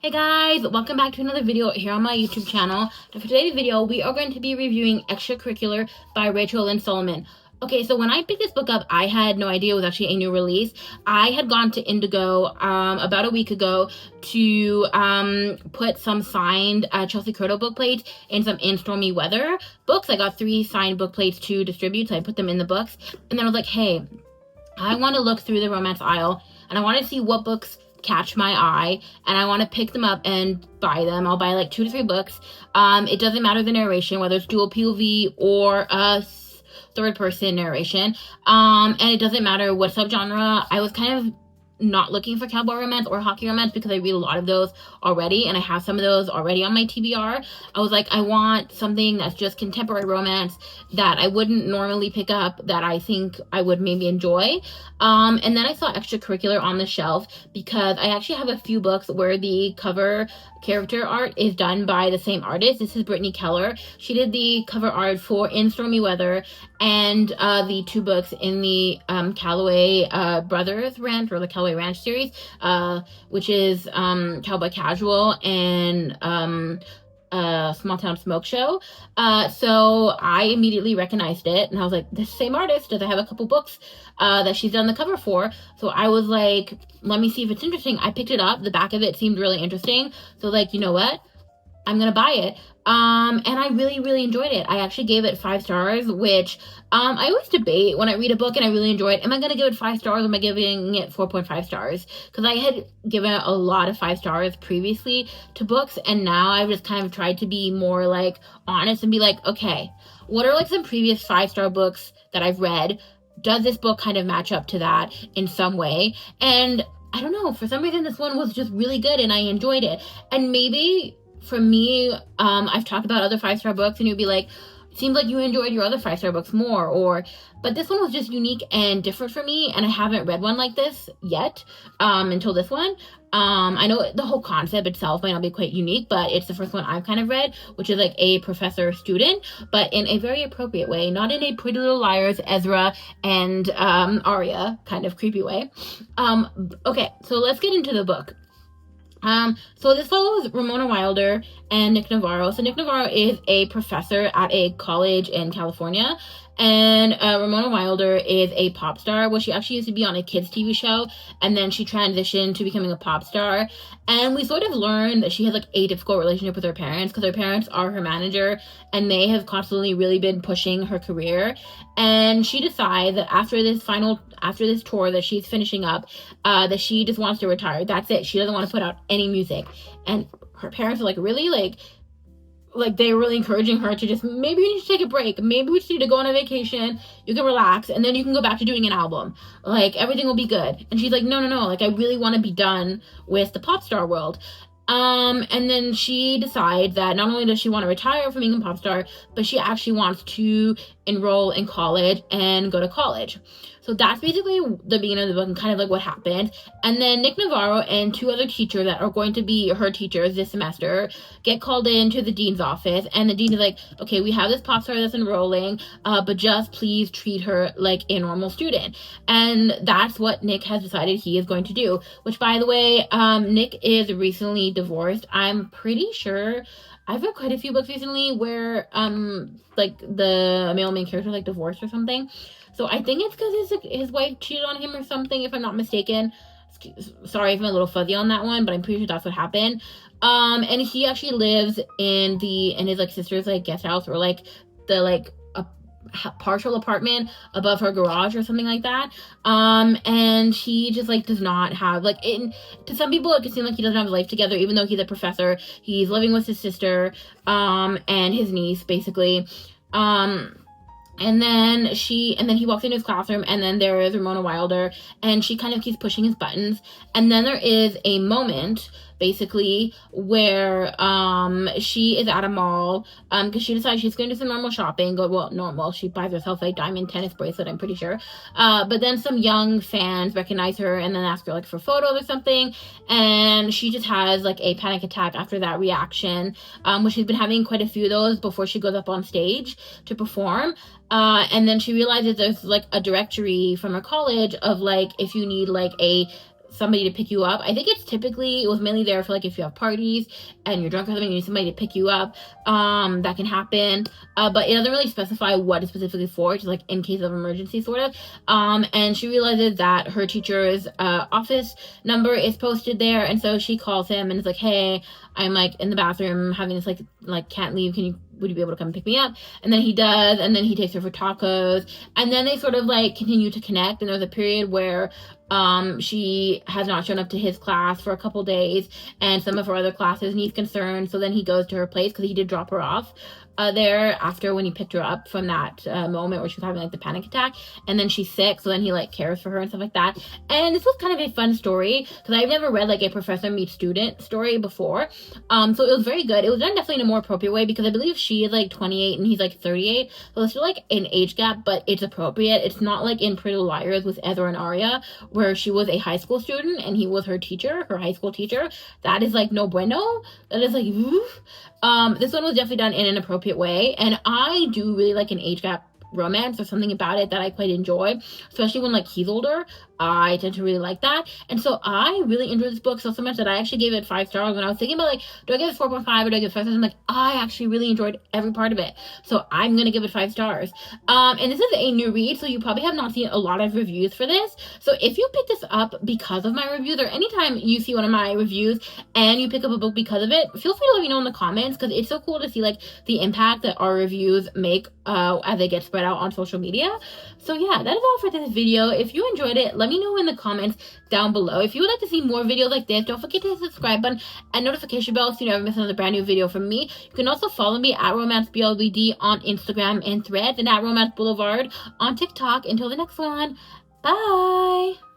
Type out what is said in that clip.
Hey guys, welcome back to another video here on my YouTube channel. For today's video, we are going to be reviewing Extracurricular by Lynn Solomon. Okay, so when I picked this book up, I had no idea it was actually a new release. I had gone to Indigo about a week ago to put some signed Chelsea Curto book plates and some In Stormy Weather books. I got 3 signed book plates to distribute, so I put them in the books. And then I was like, hey, I want to look through the romance aisle, and I want to see what books catch my eye, and I want to pick them up and buy them. I'll buy like 2 to 3 books. It doesn't matter the narration, whether it's dual POV or third person narration. And it doesn't matter what subgenre. I was kind of not looking for cowboy romance or hockey romance because I read a lot of those already, and I have some of those already on my TBR. I was like, I want something that's just contemporary romance that I wouldn't normally pick up, that I think I would maybe enjoy. And then I saw Extracurricular on the shelf because I actually have a few books where the cover character art is done by the same artist. This is Brittany Keller. She did the cover art for In Stormy Weather and the 2 books in the Calloway Brothers Ranch, or the Calloway Ranch series, which is Cowboy Casual and Small Town Smoke Show. So I immediately recognized it, and I was like, this same artist, does I have a couple books that she's done the cover for? So I was like, let me see if it's interesting. I picked it up. The back of it seemed really interesting. So like, you know what? I'm gonna buy it. And I really enjoyed it. I actually gave it 5 stars, which I always debate when I read a book and I really enjoy it. Am I gonna give it 5 stars, or am I giving it 4.5 stars? Because I had given it a lot of 5 stars previously to books, and now I've just kind of tried to be more like honest and be like, okay, what are like some previous 5-star books that I've read? Does this book kind of match up to that in some way? And I don't know, for some reason this one was just really good and I enjoyed it. And maybe for me, I've talked about other 5-star books and you'd be like, seems like you enjoyed your other 5-star books more, but this one was just unique and different for me, and I haven't read one like this yet, until this one. I know the whole concept itself might not be quite unique, but it's the first one I've kind of read, which is like a professor-student, but in a very appropriate way, not in a Pretty Little Liars, Ezra, and Arya kind of creepy way. Okay, so let's get into the book. So this follows Ramona Wilder and Nick Navarro. So Nick Navarro is a professor at a college in California, and Ramona Wilder is a pop star. Well, she actually used to be on a kids TV show, and then she transitioned to becoming a pop star. And we sort of learned that she has like a difficult relationship with her parents, because her parents are her manager, and they have constantly really been pushing her career. And she decides that after this tour that she's finishing up, that she just wants to retire. That's it. She doesn't want to put out any music. And her parents are like, really? Like they're really encouraging her to just, maybe you need to take a break. Maybe we just need to go on a vacation. You can relax, and then you can go back to doing an album. Like, everything will be good. And she's like, no. Like, I really want to be done with the pop star world. And then she decides that not only does she want to retire from being a pop star, but she actually wants to enroll in college and go to college. So that's basically the beginning of the book and kind of like what happened. And then Nick Navarro and 2 other teachers that are going to be her teachers this semester get called into the dean's office, and the dean is like, okay, we have this pop star that's enrolling, but just please treat her like a normal student. And that's what Nick has decided he is going to do, which, by the way, Nick is recently divorced. I'm pretty sure I've read quite a few books recently where like the male main character like divorced or something. So I think it's because his wife cheated on him or something, if I'm not mistaken. Sorry if I'm a little fuzzy on that one, but I'm pretty sure that's what happened. And he actually lives in his like sister's like guest house, or like the like a partial apartment above her garage or something like that. And he just like does not have like, to some people it could seem like he doesn't have his life together, even though he's a professor. He's living with his sister and his niece, basically. And then he walks into his classroom, and then there is Ramona Wilder, and she kind of keeps pushing his buttons. And then there is a moment, basically, where she is at a mall, because she decides she's going to do some normal shopping. She buys herself a diamond tennis bracelet, I'm pretty sure. But then some young fans recognize her and then ask her like for photos or something, and she just has like a panic attack after that reaction, which she's been having quite a few of those before she goes up on stage to perform. And then she realizes there's like a directory from her college of like, if you need like a somebody to pick you up. I think it was mainly there for like if you have parties and you're drunk or something, you need somebody to pick you up. That can happen. But it doesn't really specify what it's specifically for, just like in case of emergency sort of. And she realizes that her teacher's office number is posted there, and so she calls him and is like, hey, I'm like in the bathroom having this like can't leave, would you be able to come pick me up? And then he does, and then he takes her for tacos, and then they sort of like continue to connect, and there's a period where she has not shown up to his class for a couple days and some of her other classes, and he's concerned, so then he goes to her place because he did drop her off there after when he picked her up from that moment where she was having like the panic attack, and then she's sick, so then he like cares for her and stuff like that. And this was kind of a fun story because I've never read like a professor meets student story before, so it was very good. It was done definitely in a more appropriate way because I believe she is like 28 and he's like 38, so it's still like an age gap, but it's appropriate. It's not like in Pretty Little Liars with Ezra and Arya where she was a high school student and he was her teacher, her high school teacher. That is like no bueno. That is like oof. This one was definitely done in an appropriate way, and I do really like an age gap romance. There's something about it that I quite enjoy, especially when like he's older. I tend to really like that, and so I really enjoyed this book so much that I actually gave it 5 stars. When I was thinking about like, do I give it 4.5 or do I give it 5 stars, I'm like, I actually really enjoyed every part of it, so I'm gonna give it 5 stars. And this is a new read, so you probably have not seen a lot of reviews for this. So if you pick this up because of my reviews, or anytime you see one of my reviews and you pick up a book because of it, feel free to let me know in the comments, because it's so cool to see like the impact that our reviews make as they get spread out on social media. So yeah, that is all for this video. If you enjoyed it, let me know in the comments down below. If you would like to see more videos like this, don't forget to hit the subscribe button and notification bell so you never miss another brand new video from me. You can also follow me at RomanceBLBD on Instagram and Threads, and at Romance Boulevard on TikTok. Until the next one, bye!